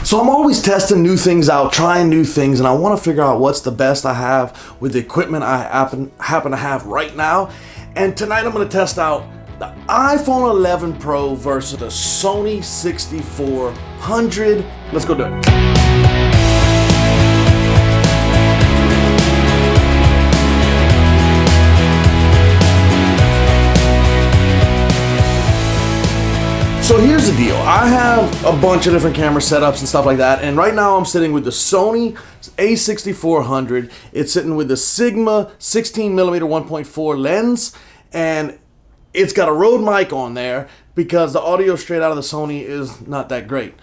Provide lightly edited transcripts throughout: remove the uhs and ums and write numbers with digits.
So I'm always testing new things out, trying new things, and I want to figure out what's the best I have with the equipment I happen to have right now. And tonight I'm going to test out the iPhone 11 Pro versus the Sony A6400. Let's go do it. So here's the deal. I have a bunch of different camera setups and stuff like that, and right now I'm sitting with the Sony A6400. It's sitting with the Sigma 16mm 1.4 lens, and it's got a Rode mic on there because the audio straight out of the Sony is not that great.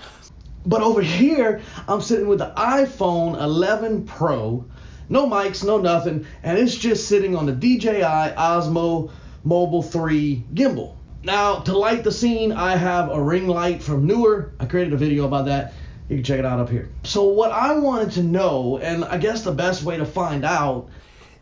But over here, I'm sitting with the iPhone 11 Pro, no mics, no nothing, and it's just sitting on the DJI Osmo Mobile 3 gimbal. Now, to light the scene, I have a ring light from Newer. I created a video about that. You can check it out up here. So what I wanted to know, and I guess the best way to find out,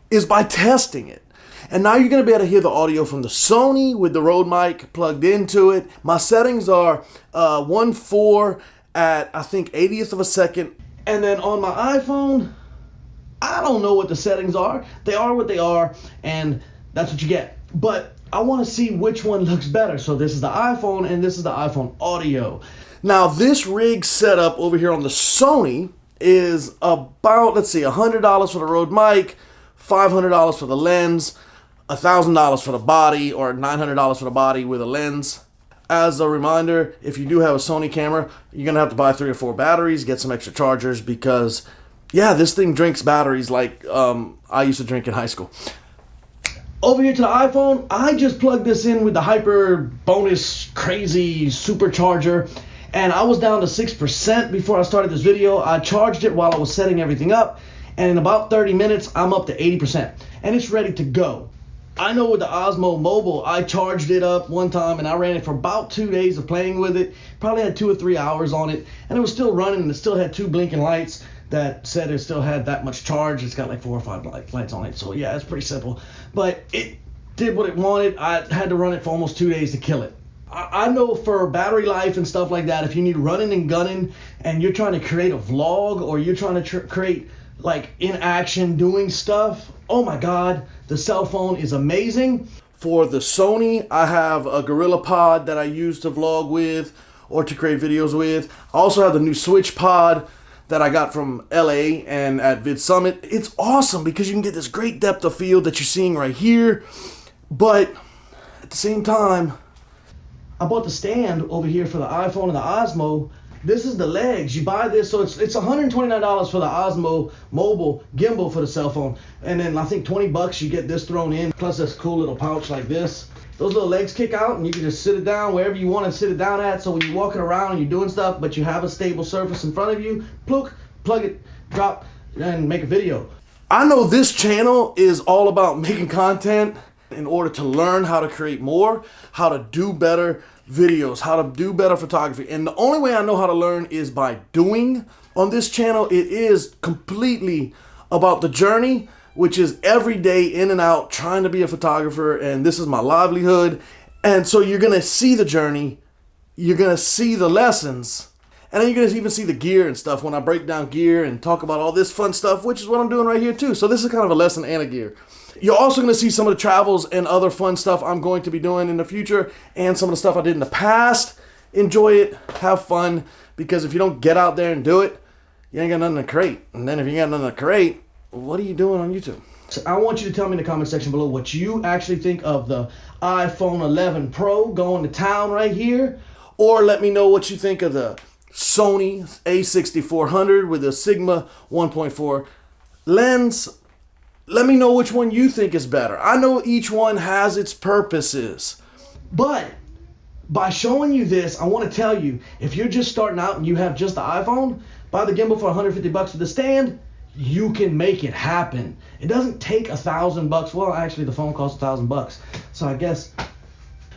is by testing it. And now you're going to be able to hear the audio from the Sony with the Rode mic plugged into it. My settings are 1.4 at, I think, 80th of a second. And then on my iPhone, I don't know what the settings are. They are what they are, and that's what you get. But I want to see which one looks better. So this is the iPhone and this is the iPhone audio. Now this rig setup over here on the Sony is about, let's see, $100 for the Rode mic, $500 for the lens, $1,000 for the body, or $900 for the body with a lens. As a reminder, if you do have a Sony camera, you're going to have to buy 3 or 4 batteries, get some extra chargers because, yeah, this thing drinks batteries like I used to drink in high school. Over here to the iPhone, I just plugged this in with the Hyper Bonus Crazy Supercharger, and I was down to 6% before I started this video. I charged it while I was setting everything up, and in about 30 minutes, I'm up to 80%, and it's ready to go. I know with the Osmo Mobile, I charged it up one time, and I ran it for about 2 days of playing with it. Probably had 2 or 3 hours on it, and it was still running, and it still had 2 blinking lights that said it still had that much charge. It's got like 4 or 5 lights on it, so yeah, it's pretty simple. But it did what it wanted. I had to run it for almost 2 days to kill it. I know for battery life and stuff like that, if you need running and gunning and you're trying to create a vlog or you're trying to create like in action doing stuff, oh my god, the cell phone is amazing. For the Sony, I have a Gorilla Pod that I use to vlog with or to create videos with. I also have the new Switch Pod that I got from LA and at Vid Summit. It's awesome because you can get this great depth of field that you're seeing right here, but at the same time, I bought the stand over here for the iPhone and the Osmo. This is the legs. You buy this, so it's $129 for the Osmo Mobile gimbal for the cell phone, and then I think $20 you get this thrown in, plus this cool little pouch like this. Those little legs kick out and you can just sit it down wherever you want to sit it down at, so when you're walking around and you're doing stuff but you have a stable surface in front of you, plug it, drop, and make a video. I know this channel is all about making content in order to learn how to create more, how to do better videos, how to do better photography, and the only way I know how to learn is by doing. On this channel, it is completely about the journey, which is every day in and out trying to be a photographer, and this is my livelihood. And so you're gonna see the journey, you're gonna see the lessons, and then you're gonna even see the gear and stuff when I break down gear and talk about all this fun stuff, which is what I'm doing right here too. So this is kind of a lesson and a gear. You're also gonna see some of the travels and other fun stuff I'm going to be doing in the future, and some of the stuff I did in the past. Enjoy it, have fun, because if you don't get out there and do it, you ain't got nothing to create. And then if you ain't got nothing to create, what are you doing on YouTube? So I want you to tell me in the comment section below what you actually think of the iPhone 11 Pro going to town right here. Or let me know what you think of the Sony A6400 with the Sigma 1.4 lens. Let me know which one you think is better. I know each one has its purposes. But by showing you this, I want to tell you, if you're just starting out and you have just the iPhone, buy the gimbal for $150 for the stand. You can make it happen. It doesn't take $1,000. Well, actually, the phone costs $1,000. So I guess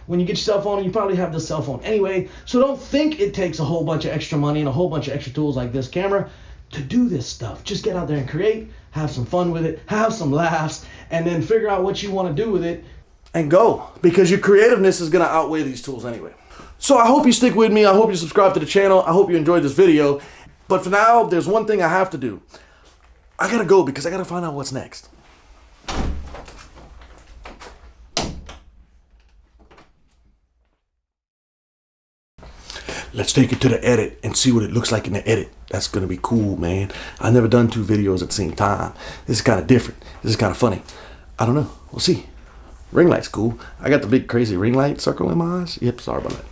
when you get your cell phone, you probably have this cell phone anyway. So don't think it takes a whole bunch of extra money and a whole bunch of extra tools like this camera to do this stuff. Just get out there and create, have some fun with it, have some laughs, and then figure out what you want to do with it and go. Because your creativeness is going to outweigh these tools anyway. So I hope you stick with me. I hope you subscribe to the channel. I hope you enjoyed this video. But for now, there's one thing I have to do. I gotta go because I gotta find out what's next. Let's take it to the edit and see what it looks like in the edit. That's gonna be cool, man. I've never done 2 videos at the same time. This is kind of different. This is kind of funny. I don't know. We'll see. Ring light's cool. I got the big crazy ring light circle in my eyes. Yep, sorry about that.